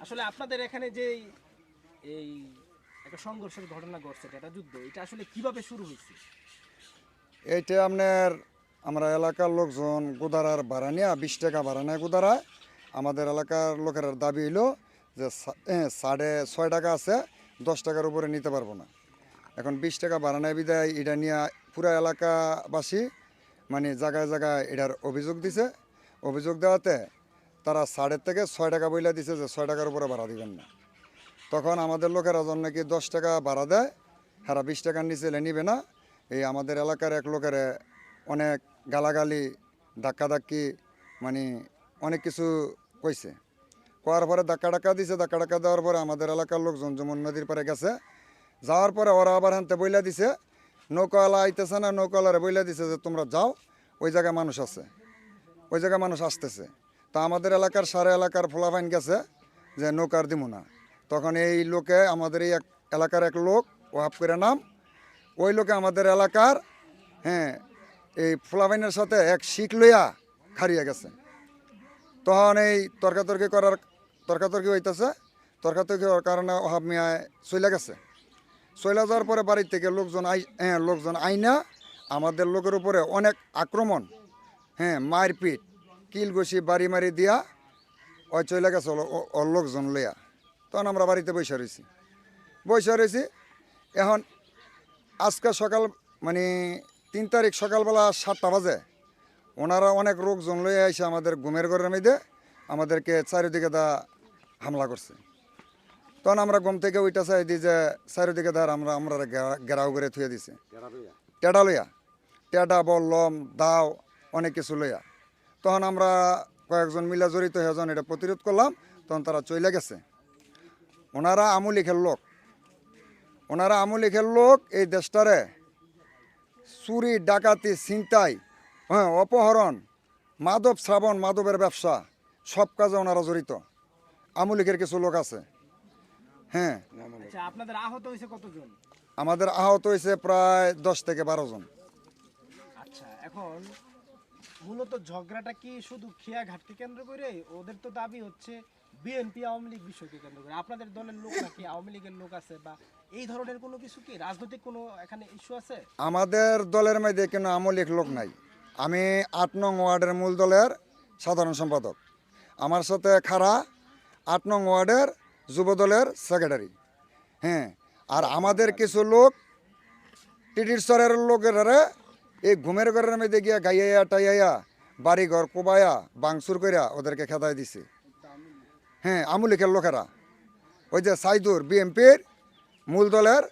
আসলে আপনাদের এখানে যে এই একটা সংঘর্ষের ঘটনা ঘটছে, এটা যুদ্ধ, এটা আসলে কিভাবে শুরু হয়েছে? এইটা আপনার আমরা এলাকার লোকজন গোদারার ভাড়া নিয়ে 20 টাকা ভাড়া নেয় গোদারায়। আমাদের এলাকার লোকের দাবি হইলো যে 6.5 টাকা আছে, 10 টাকার উপরে নিতে পারবো না। এখন 20 টাকা ভাড়া নেয় বিদায় এটা নিয়ে পুরা এলাকাবাসী মানে জায়গায় জায়গায় এটার অভিযোগ দিছে। অভিযোগ দেওয়াতে তারা 6.5 থেকে 6 টাকা বইলা দিছে যে 6 টাকার উপরে ভাড়া দিবেন না। তখন আমাদের লোকেরা যখন নাকি 10 টাকা ভাড়া দেয়, হ্যাঁ 20 টাকার নিচে এলে নিবে না। এই আমাদের এলাকার এক লোকের অনেক গালাগালি ধাক্কাধাক্কি মানে অনেক কিছু কইছে। করার পরে ধাক্কা দিছে, ধাক্কা দেওয়ার পরে আমাদের এলাকার লোকজন যমুন নদীর পারে গেছে। যাওয়ার পরে ওরা আবার হানতে বইলা দিছে, নৌকাওয়ালা আইতেছে না, নৌকাওয়ালারে বইলা দিছে যে তোমরা যাও, ওই জায়গায় মানুষ আছে, ওই জায়গায় মানুষ আসতেছে। তা আমাদের এলাকার সারা এলাকার ফোলাফাইন গেছে যে নৌকার দিমু না। তখন এই লোকে আমাদের এই এলাকার এক লোক ওহাব করে নাম, ওই লোকে আমাদের এলাকার হ্যাঁ এই ফোলাফাইনের সাথে এক শিখ লইয়া খারিয়ে গেছে। তখন এই তর্কাতর্কি হইতেছে। তর্কাতর্কি হওয়ার কারণে ওহাব মিয়ায় চলে গেছে। চলে যাওয়ার পরে বাড়ির থেকে লোকজন আইনা আমাদের লোকের উপরে অনেক আক্রমণ, মারপিট, কিলঘুষি বাড়ি মারি দিয়া ওই চলে গেছে ওর লোকজন লইয়া। তখন আমরা বাড়িতে বসে রয়েছি। এখন আজকে সকাল মানে 3 তারিখ সকালবেলা 7টা বাজে ওনারা অনেক লোকজন লইয়া এসে আমাদের ঘুমের ঘরের মধ্যে আমাদেরকে চারিদিকে হামলা করছে। তখন আমরা ঘুম থেকে ওইটা চাই দিই যে চারিদিকে আমরা ঘেরাও করে থুয়ে দিছে টেডা লইয়া, টেডা বললম দাও অনেক কিছু লইয়া। তখন আমরা কয়েকজন মিলা জড়িত হয়ে যখন এটা প্রতিরোধ করলাম, তখন তারা চলে গেছে। ওনারা আমুলিখের লোক এই দেশটারে চুরি ডাকাতি ছিনতাই, অপহরণ, মাদক শ্রাবণ, মাদকের ব্যবসা সব কাজে ওনারা জড়িত। আমুলিখের কিছু লোক আছে। হ্যাঁ, আচ্ছা, আপনাদের আহত হয়েছে কতজন? আমাদের আহত হয়েছে প্রায় 10 থেকে 12 জন। আচ্ছা, এখন মূলত ঝগড়াটা কি শুধু খেয়া ঘাটকে কেন্দ্র করে? ওদের তো দাবি হচ্ছে বিএনপি আওয়ামী লীগ বিষয়কে কেন্দ্র করে। আপনাদের দলের লোক নাকি আওয়ামী লীগের লোক আছে, বা এই ধরনের কোনো কিছু, কি রাজনৈতিক কোনো এখানে ইস্যু আছে? আমাদের দলের মধ্যে কোনো আমলিক লোক নাই। আমি 8 নং ওয়ার্ডের মূল দলের সাধারণ সম্পাদক। আমার সাথে খাড়া 8 নং ওয়ার্ডের যুব দলের সেক্রেটারি। হ্যাঁ, আর আমাদের কিছু লোক টিটির স্তরের লোকেরা এই ঘুমের ঘরের মধ্যে গিয়া গাইয়া টাইয়া বাড়ি ঘর কোবায়া বাংসুর করিয়া ওদেরকে খেদাই দিছে। হ্যাঁ, আমুলিকের লোকেরা, ওই যে সাইদুর বিএমপির মূল দলের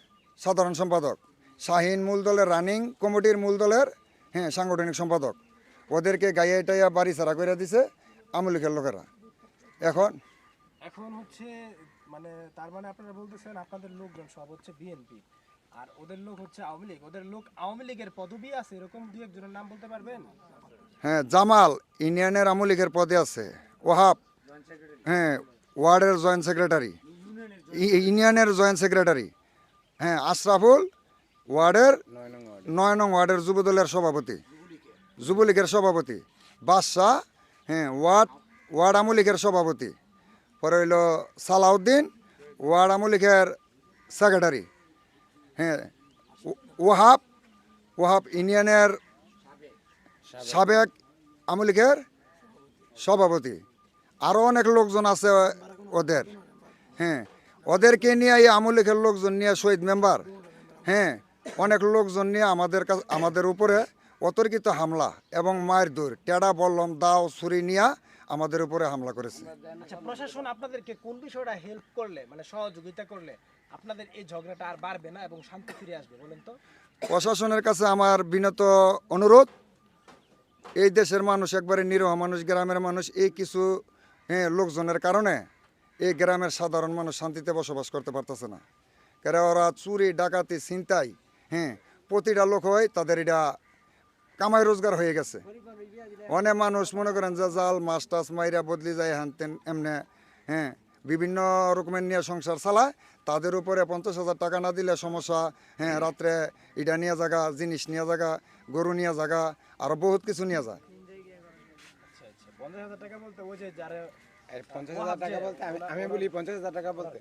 সাধারণ সম্পাদক, শাহিন মূল দলের রানিং কমিটির মূল দলের সাংগঠনিক সম্পাদক, ওদেরকে গাইয়া টাইয়া বাড়ি ছাড়া করে দিছে আমুলিকের লোকেরা। এখন এখন হচ্ছে মানে তার মানে আপনারা বলতেছেন আপনাদের লোকজন সব হচ্ছে বিএনপি, আর ওদের লোক হচ্ছে আওয়ামী লীগ। ওদের লোক আওয়ামী লীগের পদবি আছে, এরকম দুই একজনের নাম বলতে পারবেন? হ্যাঁ, জামাল ইউনিয়নের আমুলিকের পদে আছে, ওহাব ওয়ার্ডের জয়েন্ট সেক্রেটারি, ইউনিয়নের জয়েন্ট সেক্রেটারি, আশরাফুল ওয়ার্ডের 9 নং ওয়ার্ডের যুবদলের সভাপতি, যুবলীগের সভাপতি, বাদশাহ ওয়ার্ড আমুলিকের সভাপতি, পরে হইল সালাউদ্দিন ওয়ার্ড আমুলিকের সেক্রেটারি, হ্যাঁ ওহাব ইউনিয়নের সাবেক আমুলিকের সভাপতি। আরও অনেক লোকজন আছে ওদের। ওদেরকে নিয়ে এই আমুলিকের লোকজন নিয়ে শহীদ মেম্বার, অনেক লোকজন নিয়ে আমাদের উপরে অতর্কিত হামলা এবং মায়ের দৌড়, টেডা বললম দাও ছুরি নিয়ে আমাদের উপরে হামলা করেছে। আচ্ছা, প্রশাসন আপনাদেরকে কোন বিষয়টা হেল্প করলে, মানে সহযোগিতা করলে আপনাদের এই ঝগড়াটা আর বাড়বে না এবং শান্তি ফিরে আসবে, বলেন তো? প্রশাসনের কাছে আমার বিনত অনুরোধ, এই দেশের মানুষ একবারে নিরীহ মানুষ, গ্রামের মানুষ, এই কিছু লোকজনের কারণে এই গ্রামের সাধারণ মানুষ শান্তিতে বসবাস করতে পারতেছে না। কারণ ওরা চুরি ডাকাতি ছিনতাই, প্রতিটা লোক হয় তাদের এটা কামাই রোজগার হয়ে গেছে। অনেক মানুষ মনে করেন যে জাল মাছ টাছ মাইরা বদলি যায় তেন এমনি, বিভিন্ন রকমের নিয়ে সংসার চালায়। তাদের উপরে 50,000 টাকা না দিলে সমস্যা, রাত্রে এটা নিয়ে জায়গা, জিনিস নিয়ে জায়গা, গরু নিয়ে জায়গা, আরও বহুত কিছু নিয়ে যায়। আচ্ছা আচ্ছা, 50,000 টাকা বলতে ওই যে যারা 50,000 টাকা বলতে আমি বলি 50,000 টাকা বলতে